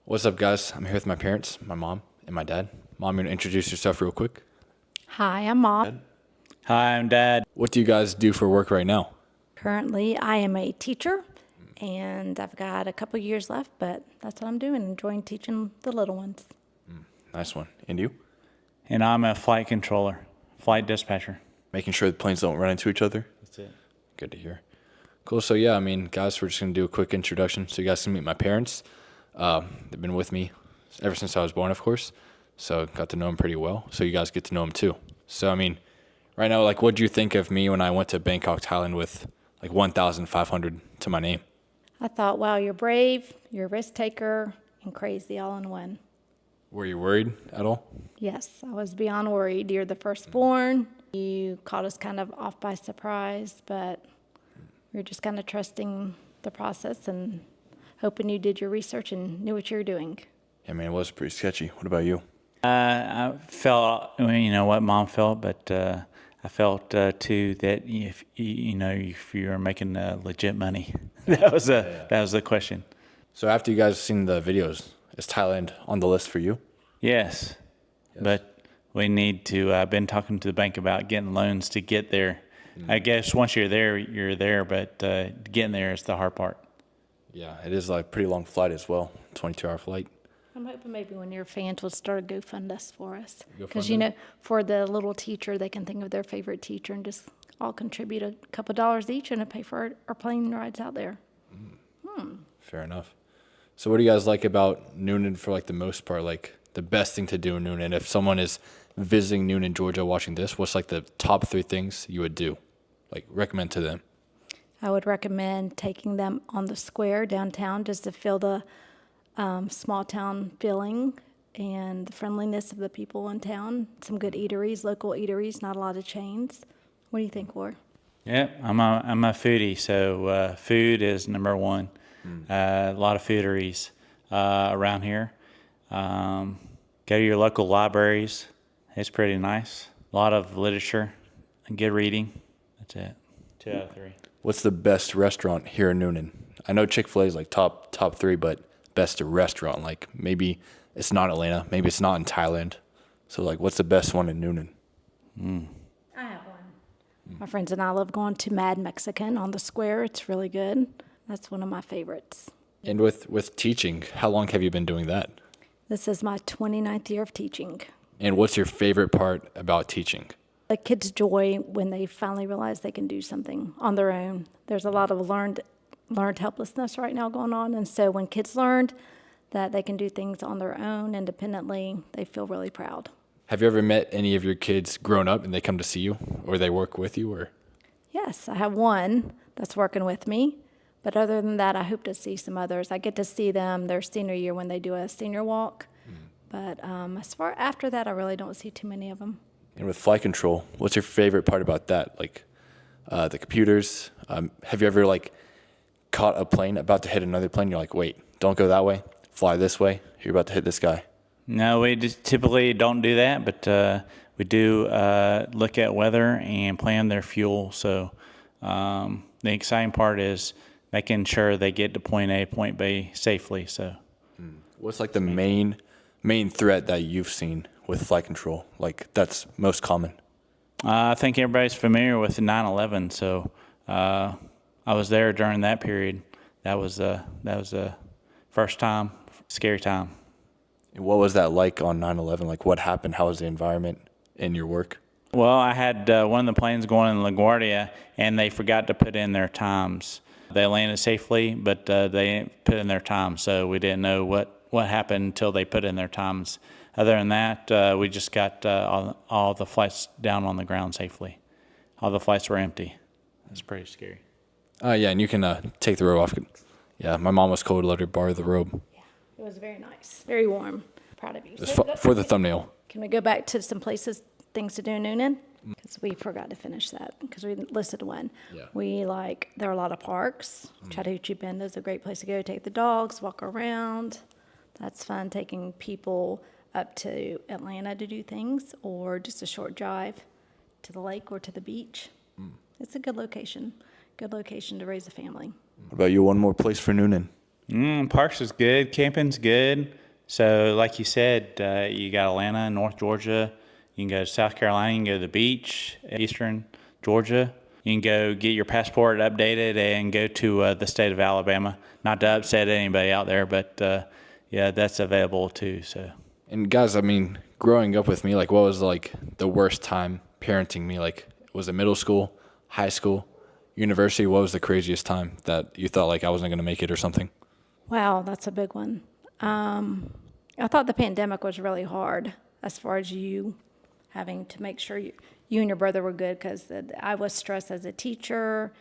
What's up, guys? I'm here with my parents, my mom, and my dad. Mom, you want to introduce yourself real quick? Hi, I'm Mom. Hi, I'm Dad. What do you guys do for work right now? Currently, I am a teacher, and I've got a couple years left, but that's what I'm doing, enjoying teaching the little ones. Nice one. And you? And I'm a flight controller, flight dispatcher. Making sure the planes don't run into each other? That's it. Good to hear. Cool. So, yeah, guys, we're just going to do a quick introduction so you guys can meet my parents. They've been with me ever since I was born, of course. So, got to know them pretty well. So, you guys get to know them too. So, right now, what did you think of me when I went to Bangkok, Thailand with 1,500 to my name? I thought, wow, you're brave, you're a risk taker, and crazy all in one. Were you worried at all? Yes, I was beyond worried. You're the firstborn. You caught us kind of off by surprise, but we were just kind of trusting the process and hoping you did your research and knew what you were doing. Yeah, it was pretty sketchy. What about you? I felt, what Mom felt, but I felt too that if you're making legit money, that was the question. So after you guys seen the videos, is Thailand on the list for you? Yes. But we need to. I've been talking to the bank about getting loans to get there. I guess once you're there, but getting there is the hard part. Yeah, it is a pretty long flight as well, 22-hour flight. I'm hoping maybe when your fans will start a GoFund us for us. Because, GoFundMe? for the little teacher, they can think of their favorite teacher and just all contribute a couple dollars each and it'll pay for our plane rides out there. Fair enough. So what do you guys like about Noonan for the most part? The best thing to do in Noonan? If someone is visiting Noonan, Georgia, watching this, what's the top 3 things you would do? Recommend to them? I would recommend taking them on the square downtown just to feel the small town feeling and the friendliness of the people in town. Some good eateries, local eateries, not a lot of chains. What do you think, War? Yeah, I'm a foodie, so food is number one. A lot of fooderies around here. Go to your local libraries. It's pretty nice. A lot of literature and good reading. That's it. 2 out of 3. What's the best restaurant here in Noonan? I know Chick-fil-A is top 3, but best restaurant, maybe it's not Atlanta, maybe it's not in Thailand. So what's the best one in Noonan? I have one. My friends and I love going to Mad Mexican on the square. It's really good. That's one of my favorites. And with teaching, how long have you been doing that? This is my 29th year of teaching. And what's your favorite part about teaching? The kids' joy when they finally realize they can do something on their own. There's a lot of learned helplessness right now going on, and so when kids learned that they can do things on their own independently, they feel really proud. Have you ever met any of your kids grown up and they come to see you, or they work with you, or? Yes, I have one that's working with me, but other than that, I hope to see some others. I get to see them their senior year when they do a senior walk, but as far after that, I really don't see too many of them. And with flight control, what's your favorite part about that? The computers. Have you ever caught a plane about to hit another plane? You're wait, don't go that way. Fly this way. You're about to hit this guy. No, we just typically don't do that, but we do look at weather and plan their fuel. So the exciting part is making sure they get to point A, point B safely. So, What's the main threat that you've seen with flight control? That's most common. I think everybody's familiar with the 9/11. So I was there during that period. That was a first time, scary time. And what was that like on 9/11? What happened? How was the environment in your work? Well, I had one of the planes going in LaGuardia, and they forgot to put in their times. They landed safely, but they didn't put in their times, so we didn't know what happened until they put in their times. Other than that, we just got all the flights down on the ground safely. All the flights were empty. That's pretty scary. Yeah, and you can take the robe off. Yeah, my mom was cold. Let her borrow the robe. Yeah, it was very nice, very warm. Proud of you. Just for the thumbnail. Can we go back to some places, things to do in Noonan? Because we forgot to finish that, because we listed one. Yeah. There are a lot of parks. Chattahoochee Bend is a great place to go. Take the dogs, walk around. That's fun, taking people up to Atlanta to do things, or just a short drive to the lake or to the beach. It's a good location to raise a family. What about you? One more place for Noonan? Parks is good. Camping's good. So, like you said, you got Atlanta, North Georgia. You can go to South Carolina. You can go to the beach, Eastern Georgia. You can go get your passport updated and go to the state of Alabama. Not to upset anybody out there, but yeah, that's available too. So, And guys, I mean, growing up with me, like, what was like the worst time parenting me? Like, was it middle school, high school, university? What was the craziest time that you thought like I wasn't going to make it or something? Wow, that's a big one. I thought the pandemic was really hard as far as you having to make sure you and your brother were good, because I was stressed as a teacher.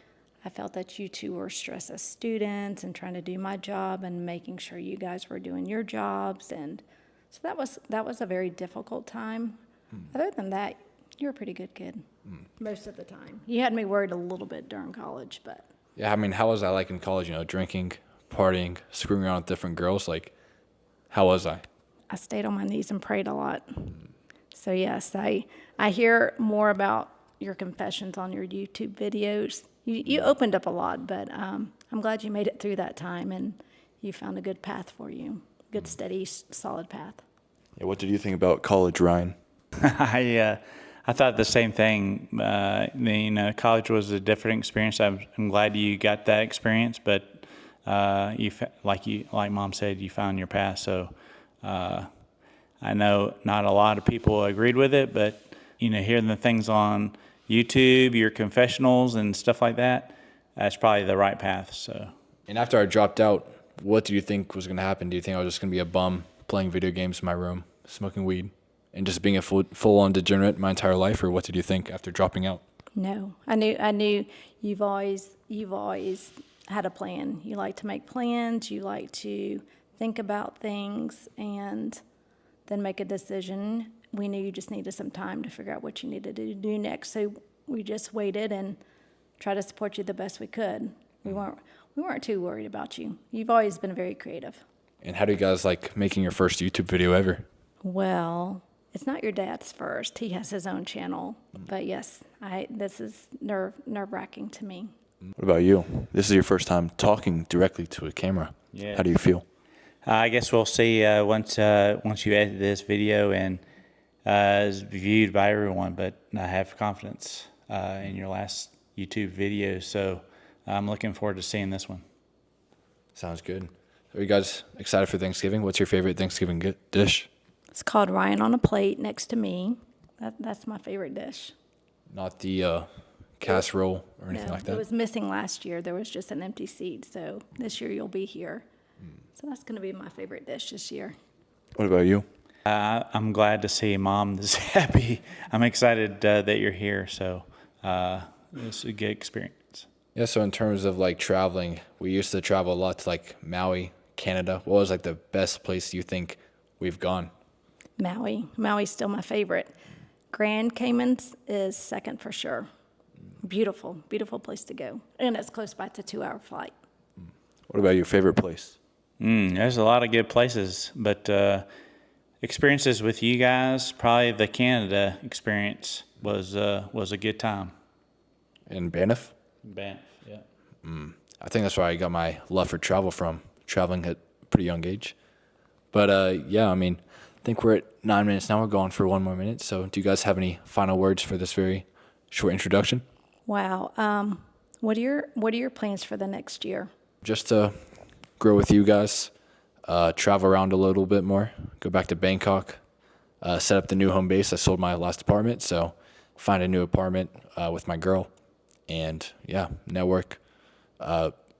I felt that you two were stressed as students and trying to do my job and making sure you guys were doing your jobs. And so that was a very difficult time. Other than that, you were a pretty good kid most of the time. You had me worried a little bit during college, but Yeah, I mean, how was I like in college? You know, drinking, partying, screwing around with different girls. Like, how was I? I stayed on my knees and prayed a lot. So yes, I hear more about your confessions on your YouTube videos. You opened up a lot, but I'm glad you made it through that time and you found a good path for you, good, steady, solid path. Yeah, what did you think about college, Ryan? I thought the same thing. College was a different experience. I'm glad you got that experience, but like Mom said, you found your path. So I know not a lot of people agreed with it, but hearing the things on YouTube, your confessionals and stuff like that, that's probably the right path. So. And after I dropped out, what do you think was going to happen? Do you think I was just going to be a bum playing video games in my room, smoking weed, and just being a full-on degenerate my entire life? Or what did you think after dropping out? No, I knew you've always had a plan. You like to make plans. You like to think about things and then make a decision. We knew you just needed some time to figure out what you needed to do next. So we just waited and tried to support you the best we could. We weren't too worried about you. You've always been very creative. And how do you guys like making your first YouTube video ever? Well, it's not your dad's first. He has his own channel. But yes, this is nerve-wracking to me. What about you? This is your first time talking directly to a camera. Yeah. How do you feel? I guess we'll see once you edit this video and is viewed by everyone. But I have confidence in your last YouTube video, so I'm looking forward to seeing this one. Sounds good. Are you guys excited for Thanksgiving? What's your favorite Thanksgiving dish? It's called Ryan on a Plate next to me. That's my favorite dish. Not the casserole or anything like that? It was missing last year. There was just an empty seat. So this year you'll be here. So that's going to be my favorite dish this year. What about you? I'm glad to see Mom this happy. I'm excited that you're here, so it's a good experience. Yeah, so in terms of like traveling, we used to travel a lot to like Maui, Canada. What was like the best place you think we've gone? Maui. Maui's still my favorite. Grand Caymans is second for sure. Beautiful, beautiful place to go. And it's close by. It's a 2-hour flight. What about your favorite place? There's a lot of good places, but experiences with you guys, probably the Canada experience was a good time. In Banff? Banff, yeah. I think that's where I got my love for travel from, traveling at a pretty young age. But yeah, I mean, I think we're at 9 minutes now. We're going for 1 more minute. So do you guys have any final words for this very short introduction? Wow. What are your plans for the next year? Just to grow with you guys, travel around a little bit more, go back to Bangkok, set up the new home base. I sold my last apartment, so find a new apartment with my girl, and yeah, network,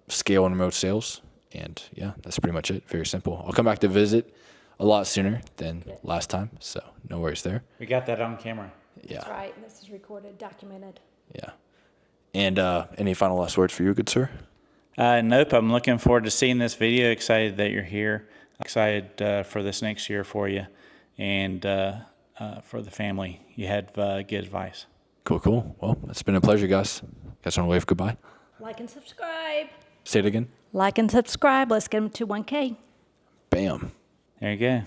scale and remote sales, and yeah, that's pretty much it. Very simple. I'll come back to visit a lot sooner than last time, so no worries there. We got that on camera. Yeah. That's right. This is recorded, documented. Yeah. And any final last words for you, good sir? Nope. I'm looking forward to seeing this video. Excited that you're here. Excited for this next year for you and for the family. You had good advice. Cool. Well, it's been a pleasure, guys. Guys want to wave goodbye? Like and subscribe. Say it again. Like and subscribe. Let's get them to 1K. Bam. There you go.